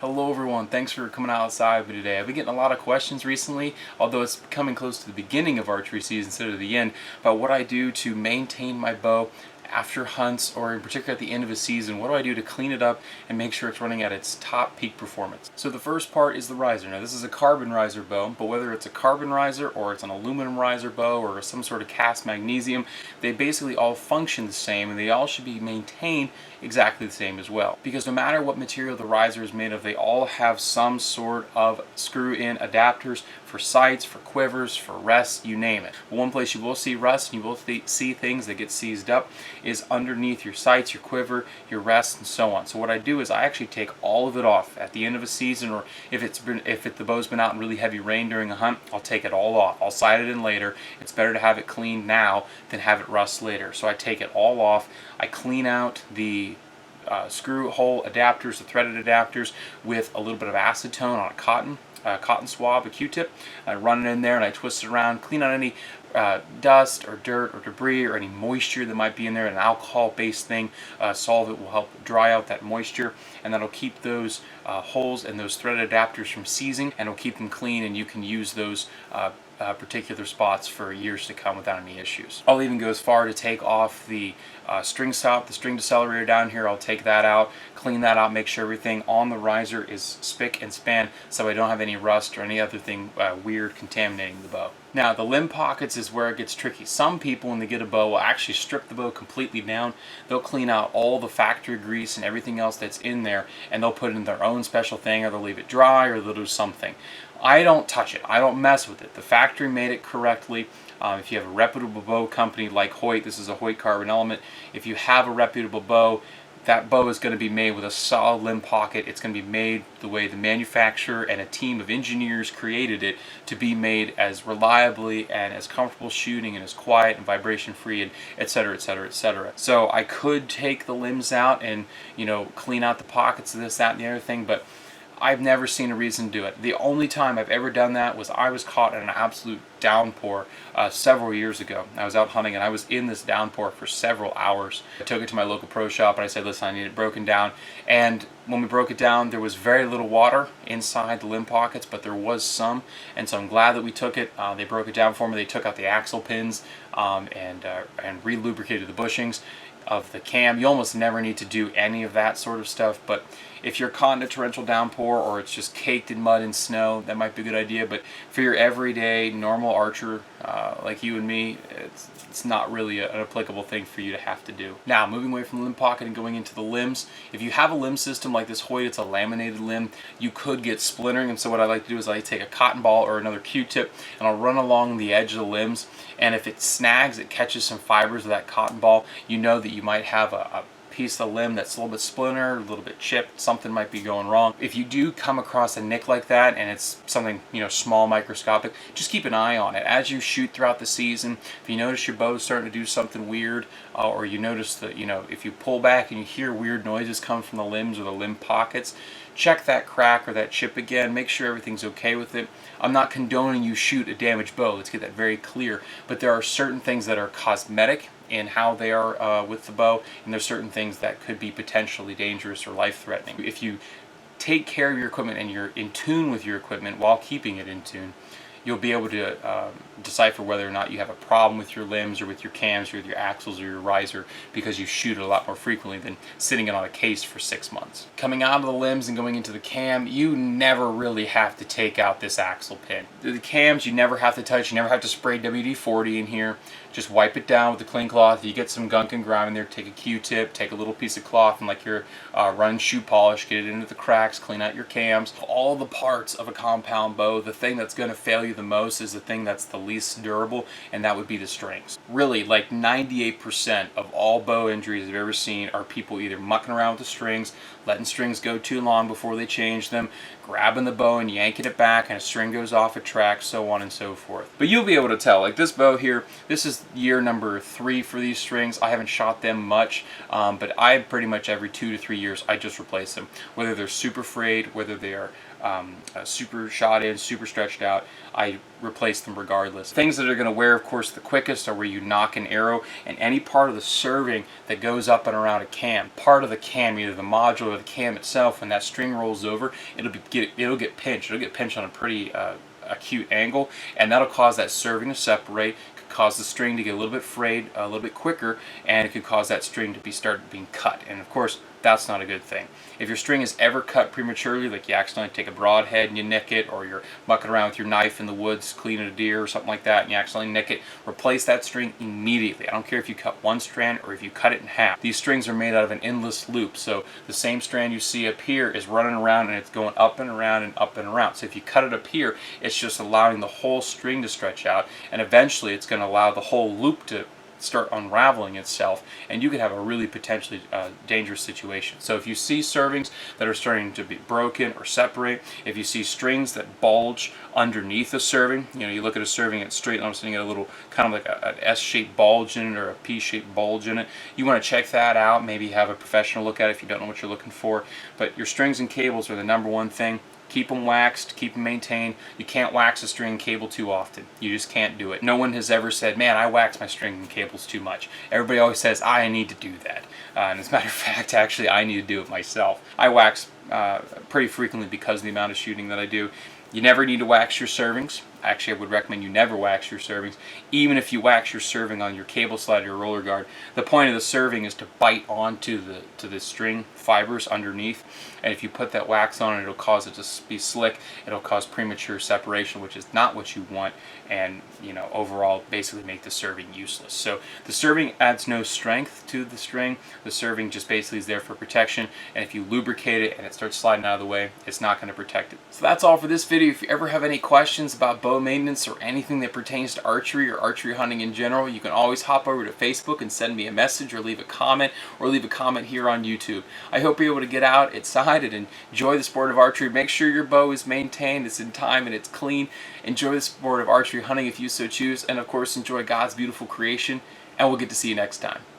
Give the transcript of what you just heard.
Hello everyone, thanks for coming outside with me today. I've been getting a lot of questions recently, although it's coming close to the beginning of archery season instead of the end, about what I do to maintain my bow after hunts, or in particular at the end of a season. What do I do to clean it up and make sure it's running at its top peak performance? So the first part is the riser. Now this is a carbon riser bow, but whether it's a carbon riser or it's an aluminum riser bow or some sort of cast magnesium, they basically all function the same and they all should be maintained exactly the same as well. Because no matter what material the riser is made of, they all have some sort of screw-in adapters for sights, for quivers, for rests, you name it. But one place you will see rust and you will see things that get seized up is underneath your sights, your quiver, your rest, and so on. So what I do is I actually take all of it off at the end of a season, or if the bow's been out in really heavy rain during a hunt, I'll take it all off. I'll sight it in later. It's better to have it cleaned now than have it rust later. So I take it all off. I clean out the screw hole adapters, the threaded adapters, with a little bit of acetone on a cotton swab, a Q-tip. I run it in there and I twist it around, clean out any dust or dirt or debris or any moisture that might be in there. An alcohol-based thing, solvent will help dry out that moisture, and that'll keep those holes and those threaded adapters from seizing, and it'll keep them clean, and you can use those particular spots for years to come without any issues. I'll even go as far to take off the string stop, the string decelerator down here. I'll take that out, clean that out, make sure everything on the riser is spick and span so I don't have any rust or any other thing weird contaminating the bow. Now the limb pockets is where it gets tricky. Some people, when they get a bow, will actually strip the bow completely down. They'll clean out all the factory grease and everything else that's in there, and they'll put it in their own special thing, or they'll leave it dry, or they'll do something. I don't touch it. I don't mess with it. The factory made it correctly. If you have a reputable bow company like Hoyt, this is a Hoyt Carbon Element. If you have a reputable bow, that bow is going to be made with a solid limb pocket. It's going to be made the way the manufacturer and a team of engineers created it to be made, as reliably and as comfortable shooting and as quiet and vibration free, and etc., etc., etc. So I could take the limbs out and, you know, clean out the pockets of this, that, and the other thing, but I've never seen a reason to do it. The only time I've ever done that was I was caught in an absolute downpour several years ago. I was out hunting and I was in this downpour for several hours. I took it to my local pro shop and I said, listen, I need it broken down. And when we broke it down, there was very little water inside the limb pockets, but there was some. And so I'm glad that we took it. They broke it down for me. They took out the axle pins and re-lubricated the bushings of the cam. You almost never need to do any of that sort of stuff, but if you're caught in a torrential downpour or it's just caked in mud and snow, that might be a good idea. But for your everyday normal archer like you and me, it's not really an applicable thing for you to have to do. Now, moving away from the limb pocket and going into the limbs, if you have a limb system like this Hoyt, it's a laminated limb, you could get splintering. And so what I like to do is I take a cotton ball or another Q-tip and I'll run along the edge of the limbs, and if it snags, it catches some fibers of that cotton ball, you know that you might have a piece of the limb that's a little bit splintered, a little bit chipped, something might be going wrong. If you do come across a nick like that and it's something, you know, small, microscopic, just keep an eye on it. As you shoot throughout the season, if you notice your bow is starting to do something weird, or you notice that, you know, if you pull back and you hear weird noises come from the limbs or the limb pockets, check that crack or that chip again, make sure everything's okay with it. I'm not condoning you shoot a damaged bow, let's get that very clear, but there are certain things that are cosmetic in how they are with the bow, and there's certain things that could be potentially dangerous or life-threatening. If you take care of your equipment and you're in tune with your equipment while keeping it in tune, you'll be able to decipher whether or not you have a problem with your limbs or with your cams or with your axles or your riser, because you shoot it a lot more frequently than sitting it on a case for 6 months. Coming out of the limbs and going into the cam, you never really have to take out this axle pin. The cams you never have to touch, you never have to spray WD-40 in here. Just wipe it down with a clean cloth. If you get some gunk and grime in there, take a Q-tip, take a little piece of cloth and like you're running shoe polish, get it into the cracks, clean out your cams. All the parts of a compound bow, the thing that's going to fail you the most is the thing that's the least durable, and that would be the strings. Really, like 98% of all bow injuries I've ever seen are people either mucking around with the strings, letting strings go too long before they change them, grabbing the bow and yanking it back and a string goes off a track, so on and so forth. But you'll be able to tell, like this bow here, this is is year number 3 for these strings. I haven't shot them much, but I pretty much every 2 to 3 years I just replace them. Whether they're super frayed, whether they are super shot in, super stretched out, I replace them regardless. Things that are going to wear, of course, the quickest are where you knock an arrow and any part of the serving that goes up and around a cam. Part of the cam, either the module or the cam itself, when that string rolls over, it'll get pinched. It'll get pinched on a pretty acute angle, and that'll cause that serving to separate, could cause the string to get a little bit frayed a little bit quicker, and it could cause that string to start being cut. And of course, that's not a good thing. If your string is ever cut prematurely, like you accidentally take a broadhead and you nick it, or you're mucking around with your knife in the woods cleaning a deer or something like that and you accidentally nick it, replace that string immediately. I don't care if you cut one strand or if you cut it in half. These strings are made out of an endless loop, so the same strand you see up here is running around and it's going up and around and up and around. So if you cut it up here, it's just allowing the whole string to stretch out, and eventually it's going to allow the whole loop to start unraveling itself, and you could have a really potentially dangerous situation. So if you see servings that are starting to be broken or separate, if you see strings that bulge underneath a serving, you look at a serving, it's straight and I'm sitting at a little kind of like an S-shaped bulge in it or a P-shaped bulge in it, you want to check that out, maybe have a professional look at it if you don't know what you're looking for. But your strings and cables are the number one thing. Keep them waxed, keep them maintained. You can't wax a string and cable too often. You just can't do it. No one has ever said, man, I wax my string and cables too much. Everybody always says, I need to do that. And as a matter of fact, actually, I need to do it myself. I wax pretty frequently because of the amount of shooting that I do. You never need to wax your servings. Actually, I would recommend you never wax your servings. Even if you wax your serving on your cable slide or your roller guard, the point of the serving is to bite onto the string fibers underneath. And if you put that wax on it, it'll cause it to be slick. It'll cause premature separation, which is not what you want, and overall basically make the serving useless. So the serving adds no strength to the string. The serving just basically is there for protection, and if you lubricate it and it starts sliding out of the way, it's not going to protect it. So that's all for this video. If you ever have any questions about bow maintenance or anything that pertains to archery or archery hunting in general, you can always hop over to Facebook and send me a message or leave a comment here on YouTube. I hope you're able to get out outside and enjoy the sport of archery. Make sure your bow is maintained, it's in time, and it's clean. Enjoy the sport of archery hunting if you so choose, and of course enjoy God's beautiful creation, and we'll get to see you next time.